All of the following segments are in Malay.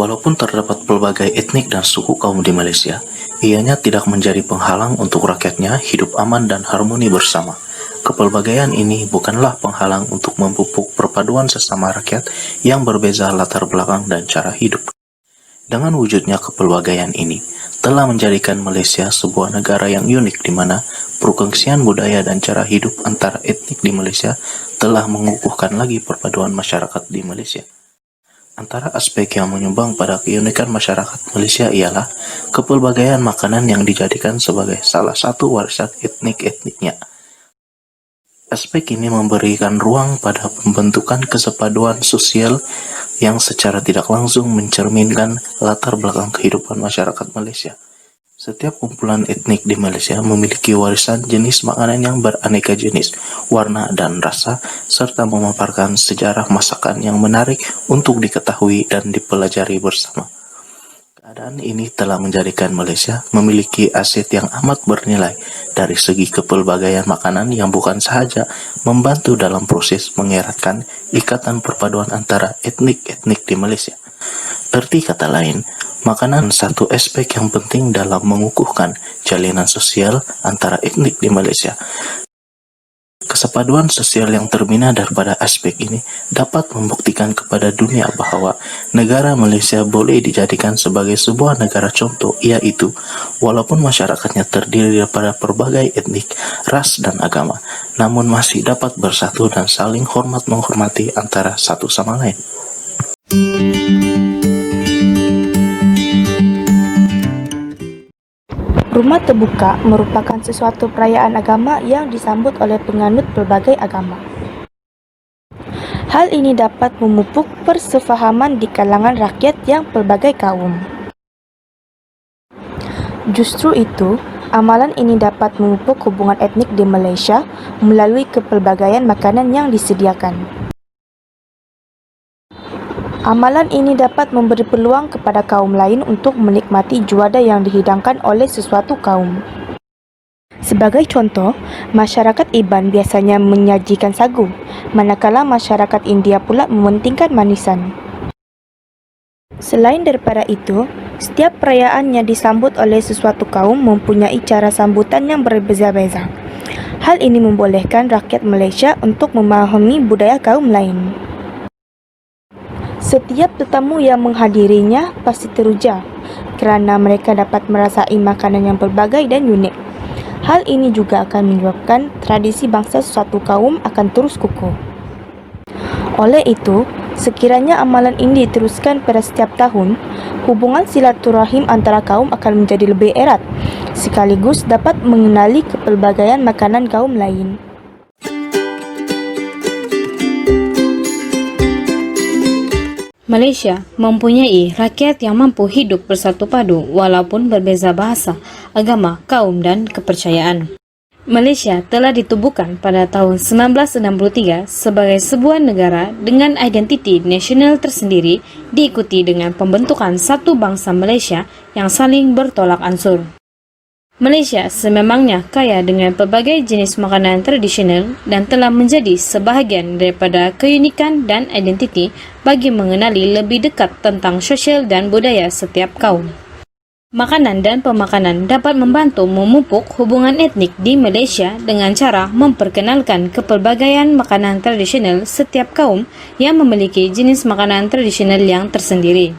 Walaupun terdapat pelbagai etnik dan suku kaum di Malaysia, ianya tidak menjadi penghalang untuk rakyatnya hidup aman dan harmoni bersama. Kepelbagaian ini bukanlah penghalang untuk memupuk perpaduan sesama rakyat yang berbeza latar belakang dan cara hidup. Dengan wujudnya kepelbagaian ini, telah menjadikan Malaysia sebuah negara yang unik di mana perkongsian budaya dan cara hidup antara etnik di Malaysia telah mengukuhkan lagi perpaduan masyarakat di Malaysia. Antara aspek yang menyumbang pada keunikan masyarakat Malaysia ialah kepelbagaian makanan yang dijadikan sebagai salah satu warisan etnik-etniknya. Aspek ini memberikan ruang pada pembentukan kesepaduan sosial yang secara tidak langsung mencerminkan latar belakang kehidupan masyarakat Malaysia. Setiap kumpulan etnik di Malaysia memiliki warisan jenis makanan yang beraneka jenis, warna dan rasa, serta memaparkan sejarah masakan yang menarik untuk diketahui dan dipelajari bersama. Keadaan ini telah menjadikan Malaysia memiliki aset yang amat bernilai dari segi kepelbagaian makanan yang bukan sahaja membantu dalam proses mengeratkan ikatan perpaduan antara etnik-etnik di Malaysia. Arti kata lain, makanan satu aspek yang penting dalam mengukuhkan jalinan sosial antara etnik di Malaysia. Kesepaduan sosial yang terbina daripada aspek ini dapat membuktikan kepada dunia bahwa negara Malaysia boleh dijadikan sebagai sebuah negara contoh, yaitu walaupun masyarakatnya terdiri daripada berbagai etnik, ras dan agama, namun masih dapat bersatu dan saling hormat menghormati antara satu sama lain. Rumah Terbuka merupakan sesuatu perayaan agama yang disambut oleh penganut pelbagai agama. Hal ini dapat memupuk persefahaman di kalangan rakyat yang pelbagai kaum. Justru itu, amalan ini dapat memupuk hubungan etnik di Malaysia melalui kepelbagaian makanan yang disediakan. Amalan ini dapat memberi peluang kepada kaum lain untuk menikmati juada yang dihidangkan oleh sesuatu kaum. Sebagai contoh, masyarakat Iban biasanya menyajikan sagu, manakala masyarakat India pula mementingkan manisan. Selain daripada itu, setiap perayaan yang disambut oleh sesuatu kaum mempunyai cara sambutan yang berbeza-beza. Hal ini membolehkan rakyat Malaysia untuk memahami budaya kaum lain. Setiap tetamu yang menghadirinya pasti teruja kerana mereka dapat merasai makanan yang berbagai dan unik. Hal ini juga akan menyebabkan tradisi bangsa suatu kaum akan terus kukuh. Oleh itu, sekiranya amalan ini diteruskan pada setiap tahun, hubungan silaturahim antara kaum akan menjadi lebih erat, sekaligus dapat mengenali kepelbagaian makanan kaum lain. Malaysia mempunyai rakyat yang mampu hidup bersatu padu walaupun berbeza bahasa, agama, kaum dan kepercayaan. Malaysia telah ditubuhkan pada tahun 1963 sebagai sebuah negara dengan identiti nasional tersendiri, diikuti dengan pembentukan satu bangsa Malaysia yang saling bertolak ansur. Malaysia sememangnya kaya dengan pelbagai jenis makanan tradisional dan telah menjadi sebahagian daripada keunikan dan identiti bagi mengenali lebih dekat tentang sosial dan budaya setiap kaum. Makanan dan pemakanan dapat membantu memupuk hubungan etnik di Malaysia dengan cara memperkenalkan kepelbagaian makanan tradisional setiap kaum yang memiliki jenis makanan tradisional yang tersendiri.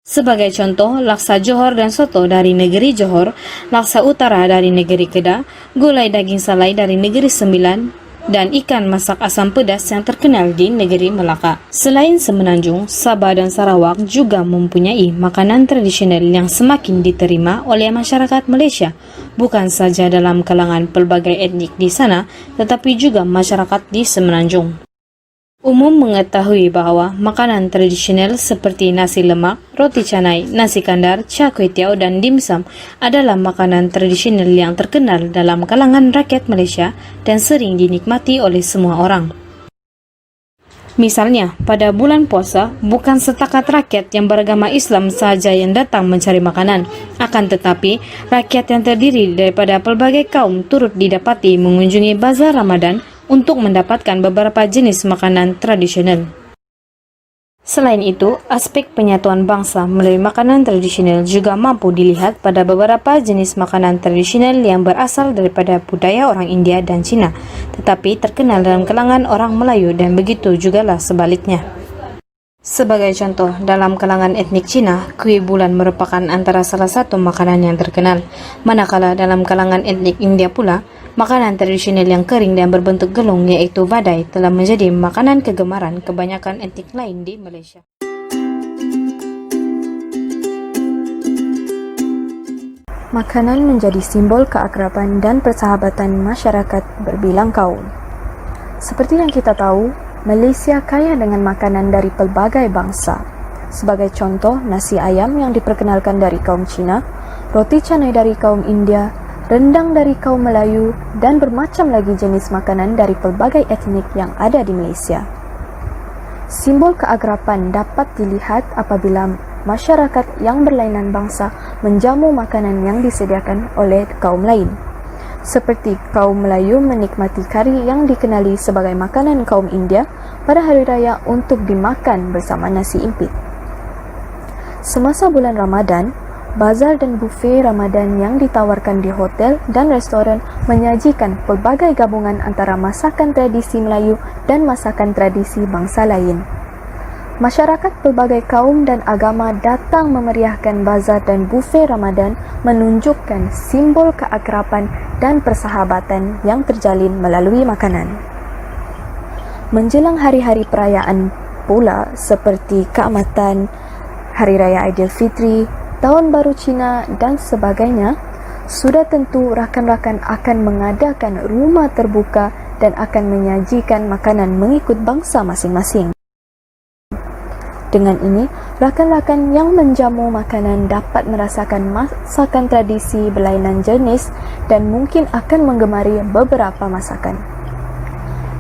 Sebagai contoh, laksa Johor dan soto dari negeri Johor, laksa utara dari negeri Kedah, gulai daging salai dari negeri Sembilan, dan ikan masak asam pedas yang terkenal di negeri Melaka. Selain Semenanjung, Sabah dan Sarawak juga mempunyai makanan tradisional yang semakin diterima oleh masyarakat Malaysia, bukan saja dalam kalangan pelbagai etnik di sana, tetapi juga masyarakat di Semenanjung. Umum mengetahui bahawa makanan tradisional seperti nasi lemak, roti canai, nasi kandar, char kway teow dan dimsum adalah makanan tradisional yang terkenal dalam kalangan rakyat Malaysia dan sering dinikmati oleh semua orang. Misalnya, pada bulan puasa, bukan setakat rakyat yang beragama Islam sahaja yang datang mencari makanan, akan tetapi rakyat yang terdiri daripada pelbagai kaum turut didapati mengunjungi bazar Ramadan untuk mendapatkan beberapa jenis makanan tradisional. Selain itu, aspek penyatuan bangsa melalui makanan tradisional juga mampu dilihat pada beberapa jenis makanan tradisional yang berasal daripada budaya orang India dan Cina, tetapi terkenal dalam kalangan orang Melayu dan begitu jugalah sebaliknya. Sebagai contoh, dalam kalangan etnik Cina, kuih bulan merupakan antara salah satu makanan yang terkenal, manakala dalam kalangan etnik India pula, makanan tradisional yang kering dan berbentuk gelung yaitu vadai telah menjadi makanan kegemaran kebanyakan etnik lain di Malaysia. Makanan menjadi simbol keakraban dan persahabatan masyarakat berbilang kaum. Seperti yang kita tahu, Malaysia kaya dengan makanan dari pelbagai bangsa. Sebagai contoh, nasi ayam yang diperkenalkan dari kaum Cina, roti canai dari kaum India, rendang dari kaum Melayu, dan bermacam lagi jenis makanan dari pelbagai etnik yang ada di Malaysia. Simbol keakraban dapat dilihat apabila masyarakat yang berlainan bangsa menjamu makanan yang disediakan oleh kaum lain. Seperti kaum Melayu menikmati kari yang dikenali sebagai makanan kaum India pada hari raya untuk dimakan bersama nasi impit. Semasa bulan Ramadan, bazar dan bufet Ramadan yang ditawarkan di hotel dan restoran menyajikan pelbagai gabungan antara masakan tradisi Melayu dan masakan tradisi bangsa lain. Masyarakat pelbagai kaum dan agama datang memeriahkan bazar dan bufet Ramadan menunjukkan simbol keakraban dan persahabatan yang terjalin melalui makanan. Menjelang hari-hari perayaan pula seperti keamatan, Hari Raya Aidilfitri, Tahun Baru Cina dan sebagainya, sudah tentu rakan-rakan akan mengadakan rumah terbuka dan akan menyajikan makanan mengikut bangsa masing-masing. Dengan ini, rakan-rakan yang menjamu makanan dapat merasakan masakan tradisi berlainan jenis dan mungkin akan menggemari beberapa masakan.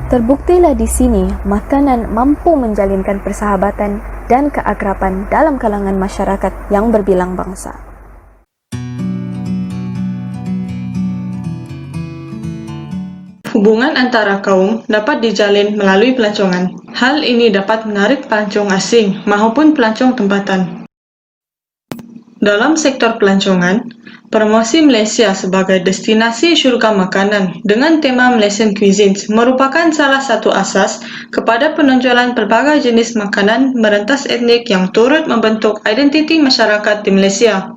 Terbuktilah di sini, makanan mampu menjalinkan persahabatan dan keakraban dalam kalangan masyarakat yang berbilang bangsa. Hubungan antara kaum dapat dijalin melalui pelancongan. Hal ini dapat menarik pelancong asing maupun pelancong tempatan. Dalam sektor pelancongan, promosi Malaysia sebagai destinasi syurga makanan dengan tema Malaysian Cuisines merupakan salah satu asas kepada penonjolan pelbagai jenis makanan merentas etnik yang turut membentuk identiti masyarakat di Malaysia.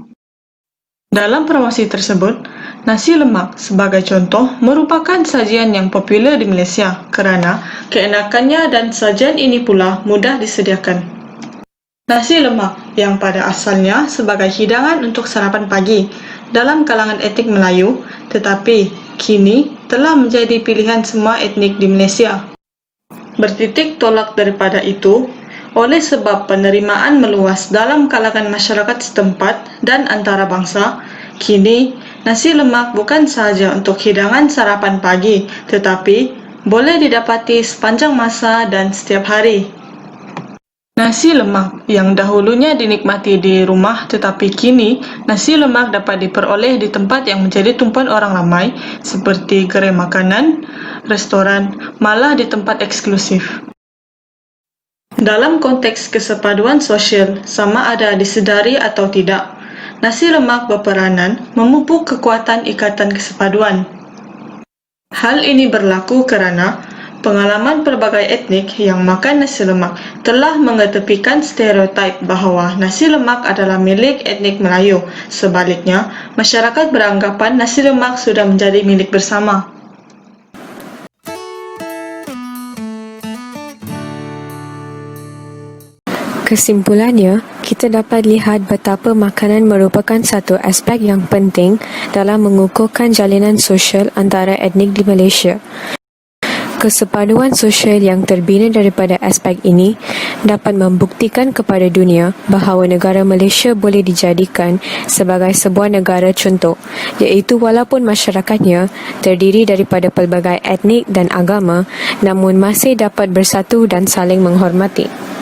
Dalam promosi tersebut, nasi lemak sebagai contoh merupakan sajian yang popular di Malaysia kerana keenakannya dan sajian ini pula mudah disediakan. Nasi lemak yang pada asalnya sebagai hidangan untuk sarapan pagi dalam kalangan etnik Melayu, tetapi kini telah menjadi pilihan semua etnik di Malaysia. Bertitik tolak daripada itu, oleh sebab penerimaan meluas dalam kalangan masyarakat setempat dan antarabangsa, kini nasi lemak bukan sahaja untuk hidangan sarapan pagi, tetapi boleh didapati sepanjang masa dan setiap hari. Nasi lemak yang dahulunya dinikmati di rumah, tetapi kini nasi lemak dapat diperoleh di tempat yang menjadi tumpuan orang ramai seperti gerai makanan, restoran, malah di tempat eksklusif. Dalam konteks kesepaduan sosial, sama ada disedari atau tidak, nasi lemak berperanan memupuk kekuatan ikatan kesepaduan. Hal ini berlaku kerana pengalaman pelbagai etnik yang makan nasi lemak telah mengetepikan stereotip bahawa nasi lemak adalah milik etnik Melayu. Sebaliknya, masyarakat beranggapan nasi lemak sudah menjadi milik bersama. Kesimpulannya, kita dapat lihat betapa makanan merupakan satu aspek yang penting dalam mengukuhkan jalinan sosial antara etnik di Malaysia. Kesepaduan sosial yang terbina daripada aspek ini dapat membuktikan kepada dunia bahawa negara Malaysia boleh dijadikan sebagai sebuah negara contoh, iaitu walaupun masyarakatnya terdiri daripada pelbagai etnik dan agama, namun masih dapat bersatu dan saling menghormati.